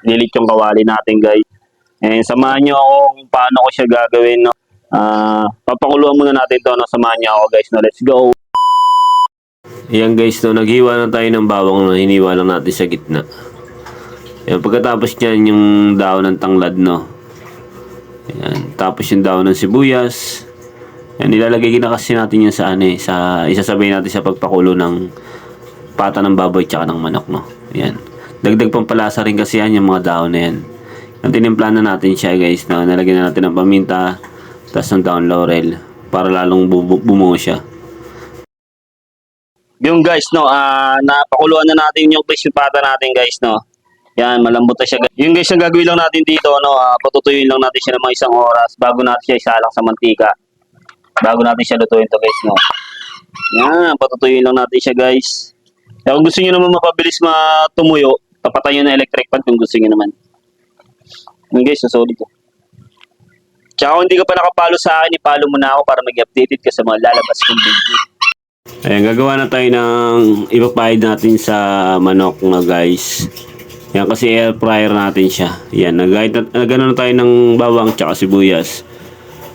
lilit yung kawali natin guys. And samahan nyo ako kung paano ko siya gagawin. No? Papakuluan muna natin to. No? Samahan nyo ako guys. No? Let's go! Ayan guys, no, naghiwa na tayo ng bawang na hiniwa lang natin sa gitna. Ayan, pagkatapos niyan yung daon ng tanglad, no. Ayan, tapos yung daon ng sibuyas. Ayan, nilalagay na kasi natin yan sa isasabay natin sa pagpakulo ng pata ng baboy tsaka ng manok, no. Ayan, dagdag pampalasa rin kasi yan yung mga daon na yan. Yung tinimpla na natin siya guys, no, nalagyan na natin ng paminta, tapos ng daon laurel para lalong bumungo siya. Yung guys, no, napakuluan na natin yung crispy pata natin guys, no. Yan, malambot na siya. Yung guys, ang gagawin lang natin dito, no, patutuyuin lang natin siya ng mga 1 oras bago natin siya isalang sa mantika. Bago natin siya lutuin to guys, no. Yan, patutuyuin lang natin siya guys. Kaya kung gusto niyo naman mapabilis matumuyo, papatayin nyo na electric pan kung gusto niyo naman. Yung guys, solid to. Tsaka kung hindi ka pa nakapalo sa akin, ipalo mo na ako para mag-updated ka sa mga lalabas kong video. Ayan, gagawa na tayo ng ipapahid natin sa manok na guys. Yan kasi air fryer natin siya. Yan, nagano na tayo ng bawang tsaka sibuyas.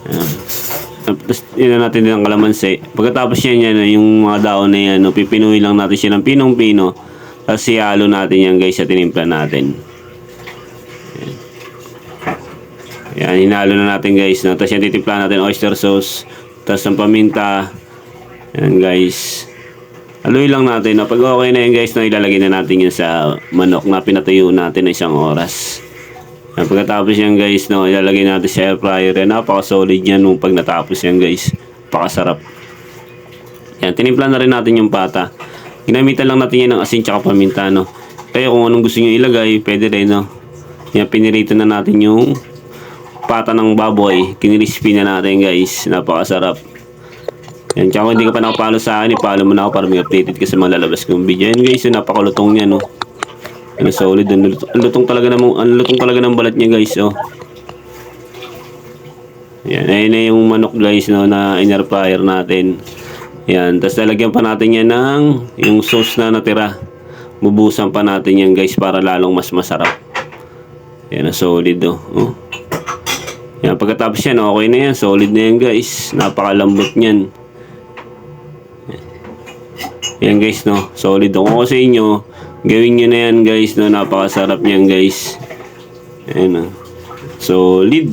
Yan. Tapos yun na natin din ang kalamansi. Pagkatapos yan, yung mga daon na yan, no, pipinuhin lang natin siya ng pinong-pino. Tapos ihalo natin yan guys sa tinimpla natin. Yan, hinalo na natin guys. No? Tapos yan titimpla natin oyster sauce. Tapos ang paminta. Yan guys. Haluin lang natin. Pag okay na yan guys, no, ilalagay na natin yan sa manok na pinatuyo natin na 1 oras. Yan, pagkatapos yan guys, no, ilalagay natin sa air fryer. Yan, napaka-solid yan nung pag natapos yan guys. Napakasarap. Yan, tinimpla na rin natin yung pata. Ginamitan lang natin yan ng asin tsaka paminta, no. Kaya kung anong gusto nyo ilagay, pwede rin, no. Yan, pinirito na natin yung pata ng baboy. Kinirispy na natin guys. Napakasarap. Yan, tsaka kung hindi ka pa nakapalo sa akin, ipalo mo na ako para may updated ka sa mga lalabas kong video. Yan guys, napakalutong niya, no. Yan, solid. Ang lutong talaga ng balat niya guys, oh. Yan, ayun na yung manok guys, no, na in-air fryer natin. Yan, tapos lalagyan pa natin yan ng yung sauce na natira. Bubusan pa natin yan guys para lalong mas masarap. Yan, solid, oh. Yan, pagkatapos yan, okay na yan. Solid na yan guys. Napakalambot niyan. Yan guys, no, solid. Kung ako sa inyo, gawin nyo na yan guys, no, napakasarap niyan guys. Ayan, no, solid.